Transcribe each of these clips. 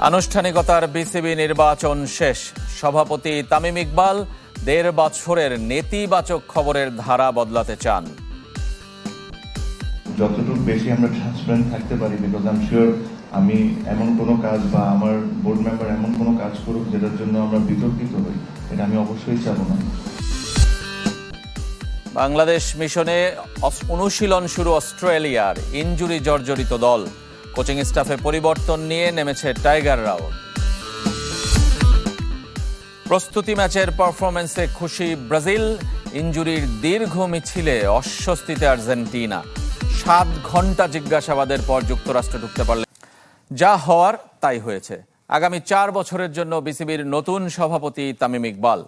আনুষ্ঠানিকতার BCB নির্বাচন শেষ। সভাপতি তামিম ইকবাল ১.৫ বছরের নেতিবাচক খবরের ধারা বদলাতে চান। যতটুকু বেশি আমরা ট্রান্সপারেন্ট থাকতে পারি, বিকজ আই এম শিওর আমি এমন কোনো কাজ বা আমার বোর্ড মেম্বার এমন কোনো কাজ করুক যেটার জন্য আমরা বিতর্কিত হই, এটা আমি অবশ্যই চাবো না। বাংলাদেশ মিশনে অনুশীলন শুরু অস্ট্রেলিয়ার। ইনজুরি জর্জরিত দল। কোচিং স্টাফে পরিবর্তন নিয়ে নেমেছে টাইগাররাও। প্রস্তুতি ম্যাচের পারফরমেন্সে খুশি ব্রাজিল। ইনজুরির দীর্ঘ মিছিলে অস্বস্তিতে আর্জেন্টিনা। 7 ঘন্টা জিজ্ঞাসাবাদের পর যুক্তরাষ্ট্রে ঢুকতে পারলে যা হওয়ার তাই হয়েছে। আগামী 4 বছরের জন্য বিসিবির নতুন সভাপতি তামিম ইকবাল।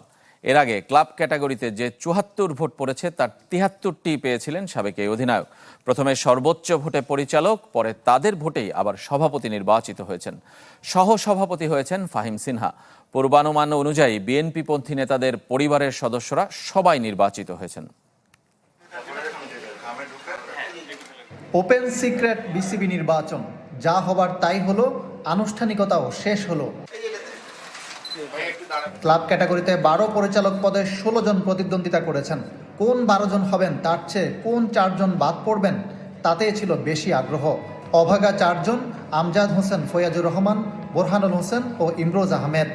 এর আগে ক্লাব ক্যাটাগরিতে যে 74 ভোট পড়েছে তার 73টি পেয়েছিলেন সাবেক এই অধিনায়ক। প্রথমে সর্বোচ্চ ভোটে পরিচালক, পরে তাদের ভোটেই আবার সভাপতি নির্বাচিত হয়েছেন। সহ সভাপতি হয়েছেন ফাহিম সিনহা। পূর্বানুমান অনুযায়ী বিএনপিপন্থী নেতাদের পরিবারের সদস্যরা সবাই নির্বাচিত হয়েছেন। ওপেন সিক্রেট বিসিবি নির্বাচন, যা হবার তাই হলো, আনুষ্ঠানিকতাও শেষ হলো। ক্লাব ক্যাটাগরিতে 12 পরিচালক পদে 16 জন প্রতিদ্বন্দ্বিতা করেছেন। কোন 12 জন হবেন তার চেয়ে কোন 4 জন বাদ পড়বেন তাতেই ছিল বেশি আগ্রহ। অভাগা 4 জন, আমজাদ হোসেন, ফয়াজুর রহমান, বোরহানুল হোসেন ও ইমরোজ আহমেদ।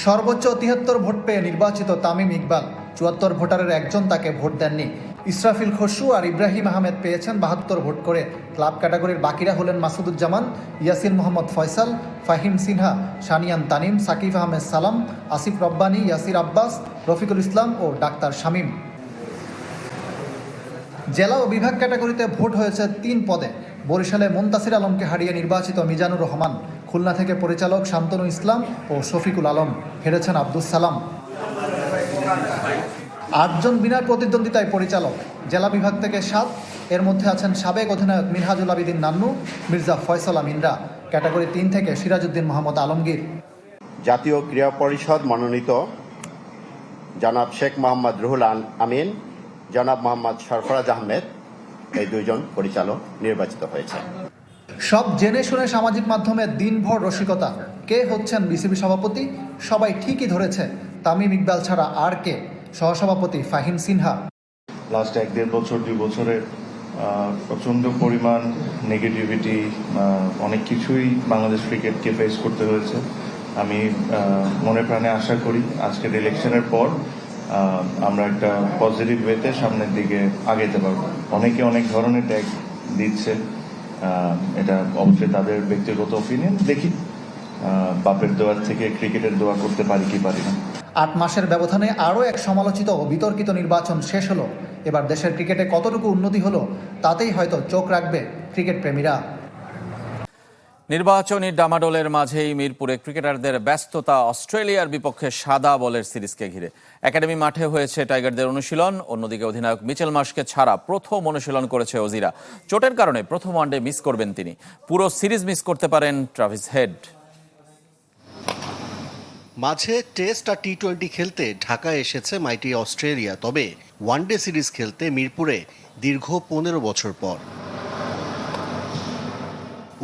সর্বোচ্চ 73 ভোট পেয়ে নির্বাচিত তামিম ইকবাল। 74 ভোটারের একজন তাকে ভোট দেননি। ইসরাফিল খসরু আর ইব্রাহিম আহমেদ পেয়েছেন 72 ভোট করে। ক্লাব ক্যাটাগরির বাকিরা হলেন মাসুদুজ্জামান, ইয়াসিন মোহাম্মদ ফয়সাল, ফাহিম সিনহা, শানিয়ান তানিম, সাকিব আহমেদ সালাম, আসিফ রব্বানী, ইয়াসির আব্বাস, রফিকুল ইসলাম ও ডাক্তার শামীম। জেলা ও বিভাগ ক্যাটাগরিতে ভোট হয়েছে 3 পদে। বরিশালে মুনতাসির আলমকে হারিয়ে নির্বাচিত মিজানুর রহমান। খুলনা থেকে পরিচালক শান্তনু ইসলাম ও শফিকুল আলম। হেরেছেন আব্দুস সালাম। 8 জন বিনা প্রতিদ্বন্দ্বিতায় পরিচালক। জেলা বিভাগ থেকে 7, এর মধ্যে আছেন সাবেক অধিনায়ক মিনহাজুল আবিদিন নান্নু, মির্জা ফয়সাল আমিনরা। ক্যাটাগরি 3 থেকে সিরাজউদ্দিন মোহাম্মদ আলমগীর। জাতীয় ক্রীড়া পরিষদ মনোনীত জনাব শেখ মোহাম্মদ রুহুল আমিন, জনাব মোহাম্মদ সরফরাজ আহমেদ, এই 2 জন পরিচালক নির্বাচিত হয়েছে। সব জেনে শুনে সামাজিক মাধ্যমে দিনভর রসিকতা। কে হচ্ছেন বিসিবি সভাপতি? সবাই ঠিকই ধরেছে, তামিম ইকবাল ছাড়া আর কে? সহসভাপতি ফাহিম সিনহা। লাস্ট 1-1.5 বছর 2 বছরের প্রচণ্ড পরিমাণ নেগেটিভিটি, অনেক কিছুই বাংলাদেশ ক্রিকেটকে ফেস করতে হয়েছে। আমি মনে প্রাণে আশা করি আজকের ইলেকশনের পর আমরা একটা পজিটিভ ওয়েতে সামনের দিকে আগাইতে পারবো। অনেকে অনেক ধরনের ট্যাগ দিচ্ছে, এটা অবশ্যই তাদের ব্যক্তিগত ওপিনিয়ন। দেখি বাপের দোয়ার থেকে ক্রিকেটের দোয়া করতে পারি কি পারি না। 8 মাসের ব্যবধানে আরও এক সমালোচিত ও বিতর্কিত নির্বাচন শেষ হলো। এবার দেশের ক্রিকেটে কতটুকু উন্নতি হলো তাতেই হয়তো চোখ রাখবে ক্রিকেট প্রেমীরা। নির্বাচনী ডামাডোলের মাঝেই মিরপুরে ক্রিকেটারদের ব্যস্ততা অস্ট্রেলিয়ার বিপক্ষে সাদা বলের সিরিজকে ঘিরে। একাডেমি মাঠে হয়েছে টাইগারদের অনুশীলন। অন্যদিকে অধিনায়ক মিচেল মার্শকে ছাড়া প্রথম অনুশীলন করেছে অজিরা। চোটের কারণে প্রথম ওয়ানডে মিস করবেন তিনি। পুরো সিরিজ মিস করতে পারেন ট্রাভিস হেড। মাঝে টেস্ট আর টি-20 খেলতে ঢাকায় এসেছে মাইটি অস্ট্রেলিয়া, তবে ওয়ানডে সিরিজ খেলতে মিরপুরে দীর্ঘ 15 বছর পর।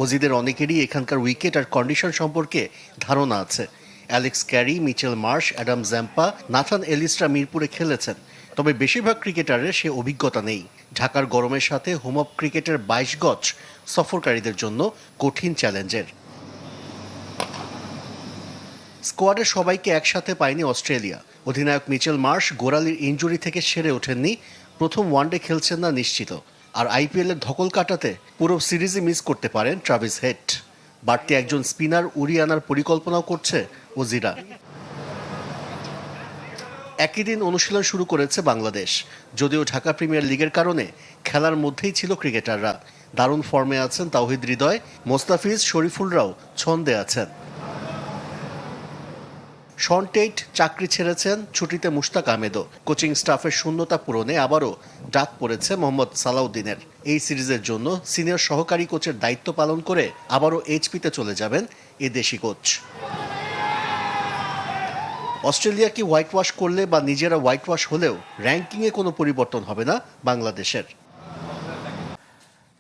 অজিদের অনেকেরই এখানকার উইকেট আর কন্ডিশন সম্পর্কে ধারণা আছে। Alex Carey, Mitchell Marsh, Adam Zampa, Nathan এলিসরা মিরপুরে খেলেছেন, তবে বেশিরভাগ ক্রিকেটারের সে অভিজ্ঞতা নেই। ঢাকার গরমের সাথে হোম অফ ক্রিকেটের 22 গজ সফরকারীদের জন্য কঠিন চ্যালেঞ্জের। স্কোয়াডের সবাইকে একসাথে পায়নি অস্ট্রেলিয়া। অধিনায়ক মিচেল মার্শ গোড়ালির ইনজুরি থেকে সেরে ওঠেননি, প্রথম ওয়ানডে খেলছেন না নিশ্চিত। আর আইপিএলের ধকল কাটাতে পুরো সিরিজে মিস করতে পারেন ট্রাভিস হেড। বাড়তি একজন স্পিনার উড়িয়ে আনার পরিকল্পনাও করছে ওজিরা। একই দিন অনুশীলন শুরু করেছে বাংলাদেশ। যদিও ঢাকা প্রিমিয়ার লিগের কারণে খেলার মধ্যেই ছিল ক্রিকেটাররা। দারুণ ফর্মে আছেন তাওহিদ হৃদয়, মোস্তাফিজ, শরীফুলরাও ছন্দে আছেন। শন টেইট চাকরি ছেড়েছেন, ছুটিতে মুশতাক আহমেদও। কোচিং স্টাফের শূন্যতা পূরণে আবারও ডাক পড়েছে মোহাম্মদ সালাউদ্দিনের। এই সিরিজের জন্য সিনিয়র সহকারী কোচের দায়িত্ব পালন করে আবারও এইচপিতে চলে যাবেন এই দেশি কোচ। অস্ট্রেলিয়াকে হোয়াইট ওয়াশ করলে বা নিজেরা হোয়াইট ওয়াশ হলেও র্যাঙ্কিংয়ে কোনো পরিবর্তন হবে না বাংলাদেশের।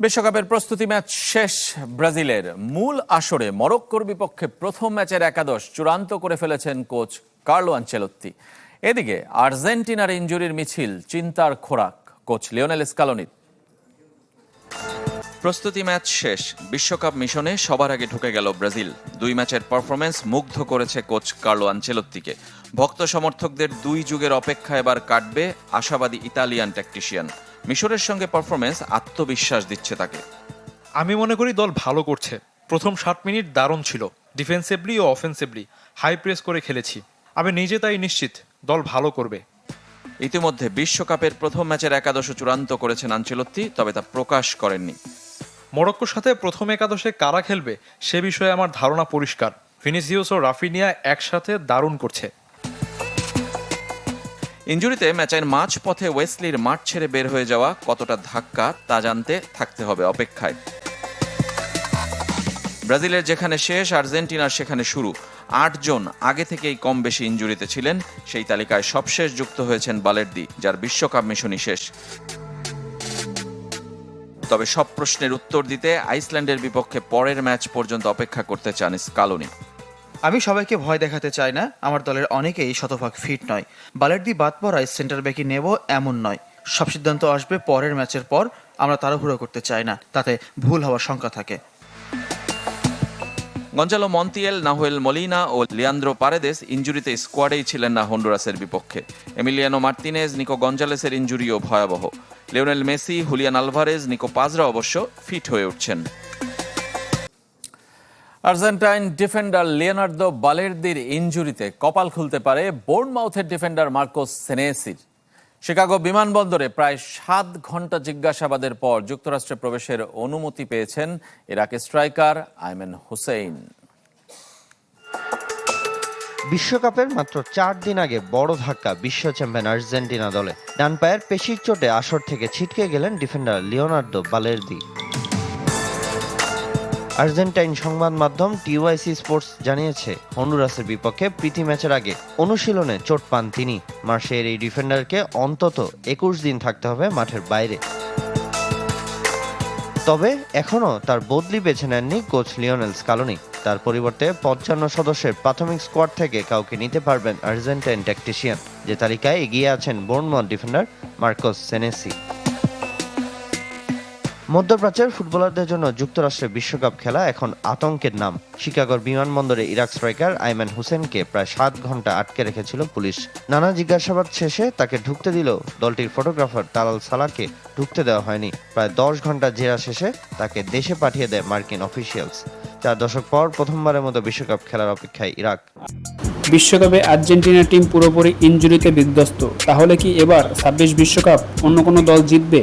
বিশ্বকাপের প্রস্তুতি ম্যাচ শেষ ব্রাজিলের। মূল আসরে মরক্কোর বিপক্ষে প্রথম ম্যাচের একাদশ চূড়ান্ত করে ফেলেছেন কোচ কার্লো আনচেলত্তি। এদিকে আর্জেন্টিনার ইনজুরির মিছিল চিন্তার খোরাক কোচ লিওনেল স্কালোনির। প্রস্তুতি ম্যাচ শেষ, বিশ্বকাপ মিশনে সবার আগে ঢুকে গেল ব্রাজিল। 2 ম্যাচের পারফরমেন্স মুগ্ধ করেছে কোচ কার্লো আনচেলত্তিকে। ভক্ত সমর্থকদের 2 যুগের অপেক্ষা এবার কাটবে, আশাবাদী ইতালিয়ান ট্যাকটিশিয়ান। মিশরের সঙ্গে পারফরমেন্স আত্মবিশ্বাস দিচ্ছে তাকে। আমি মনে করি দল ভালো করছে। প্রথম 60 মিনিট দারুণ ছিল, ডিফেন্সিভলি ও অফেন্সিভলি হাই প্রেস করে খেলেছি। আমি নিজে তাই নিশ্চিত দল ভালো করবে। ইতিমধ্যে বিশ্বকাপের প্রথম ম্যাচের একাদশ চূড়ান্ত করেছেন আনচেলত্তি, তবে তা প্রকাশ করেননি। মরক্কোর সাথে প্রথম একাদশে কারা খেলবে সে বিষয়ে আমার ধারণা পরিষ্কার। ভিনিসিয়াস ও রাফিনিয়া একসাথে দারুণ করছে। ইনজুরিতে ম্যাচের মাঝ পথে ওয়েসলির মাঠ ছেড়ে বের হয়ে যাওয়া কতটা ধাক্কা তা জানতে থাকতে হবে অপেক্ষায়। ব্রাজিলের যেখানে শেষ, আর্জেন্টিনার সেখানে শুরু। 8 জন আগে থেকেই কম বেশি ইনজুরিতে ছিলেন। সেই তালিকায় সবশেষ যুক্ত হয়েছেন বালের্দি, যার বিশ্বকাপ মিশনই শেষ। তবে সব প্রশ্নের উত্তর দিতে আইসল্যান্ডের বিপক্ষে পরের ম্যাচ পর্যন্ত অপেক্ষা করতে চান স্কালোনি। আমি সবাইকে ভয় দেখাতে চাই না, আমার দলের অনেকেই শতভাগ ফিট নয়। বালের্দি বাদ পড়ায় সেন্টার ব্যাকই নেব এমন নয়। সব সিদ্ধান্ত আসবে পরের ম্যাচের পর। আমরা তাড়াহুড়ো করতে চাই না, তাতে ভুল হওয়ার শঙ্কা থাকে। গঞ্জালো মন্তিয়াল, নাহুয়েল মলিনা ও লিয়ান্দ্রো পারেদেস ইনজুরিতে স্কোয়াডেই ছিলেন না হন্ডুরাসের বিপক্ষে। এমিলিয়ানো মার্তিনেজ, নিকো গঞ্জালেসের ইনজুরিও ভয়াবহ। Lionel Messi, Julian Alvarez, Nico পাজরা অবশ্য ফিট হয়ে উঠছেন। আর্জেন্টাইন ডিফেন্ডার লিওনার্দো বালের্দির ইনজুরিতে কপাল খুলতে পারে বোর্নমাউথের ডিফেন্ডার মার্কোস সেনেসির। শিকাগো বিমানবন্দরে প্রায় 7 ঘন্টা জিজ্ঞাসাবাদের পর যুক্তরাষ্ট্রে প্রবেশের অনুমতি পেয়েছেন ইরাকি স্ট্রাইকার আইমেন হুসেইন। বিশ্বকাপের মাত্র 4 দিন আগে বড় ধাক্কা বিশ্ব চ্যাম্পিয়ন আর্জেন্টিনা দলে। ডান পায়ের পেশির চোটে আসর থেকে ছিটকে গেলেন ডিফেন্ডার লিওনার্দো বালের্দি। আর্জেন্টাইন সংবাদ মাধ্যম টিওয়াইসি স্পোর্টস জানিয়েছে, হন্ডুরাসের বিপক্ষে প্রীতি ম্যাচের আগে অনুশীলনে চোট পান তিনি। মার্সের এই ডিফেন্ডারকে অন্তত 21 দিন থাকতে হবে মাঠের বাইরে। তবে এখনও তার বদলি বেছে নেননি কোচ লিওনেল স্কালোনি। তার পরিবর্তে 55 সদস্যের প্রাথমিক স্কোয়াড থেকে কাউকে নিতে পারবেন আর্জেন্টাইন ট্যাকটিশিয়ান, যে তালিকায় এগিয়ে আছেন বোর্নমাউথ ডিফেন্ডার মার্কোস সেনেসি। মধ্যপ্রাচ্যের ফুটবলারদের জন্য যুক্তরাষ্ট্রে বিশ্বকাপ খেলা এখন আতঙ্কের নাম। শিকাগোর বিমানবন্দরে ইরাক স্ট্রাইকার আইমেন হুসেনকে প্রায় 7 ঘন্টা আটকে রেখেছিল পুলিশ। নানা জিজ্ঞাসাবাদ শেষে তাকে ঢুকতে দিল দলটির ফটোগ্রাফার তালাল সালাকে ঢুকতে দেওয়া হয়নি। প্রায় 10 ঘন্টা জেরা শেষে তাকে দেশে পাঠিয়ে দেয় মার্কিন অফিসিয়ালস। 4 দশক পর প্রথমবারের মতো বিশ্বকাপ খেলার অপেক্ষায় ইরাক। বিশ্বকাপে আর্জেন্টিনা টিম পুরোপুরি ইনজুরিতে বিধ্বস্ত। তাহলে কি এবার 26 বিশ্বকাপ অন্য কোনো দল জিতবে?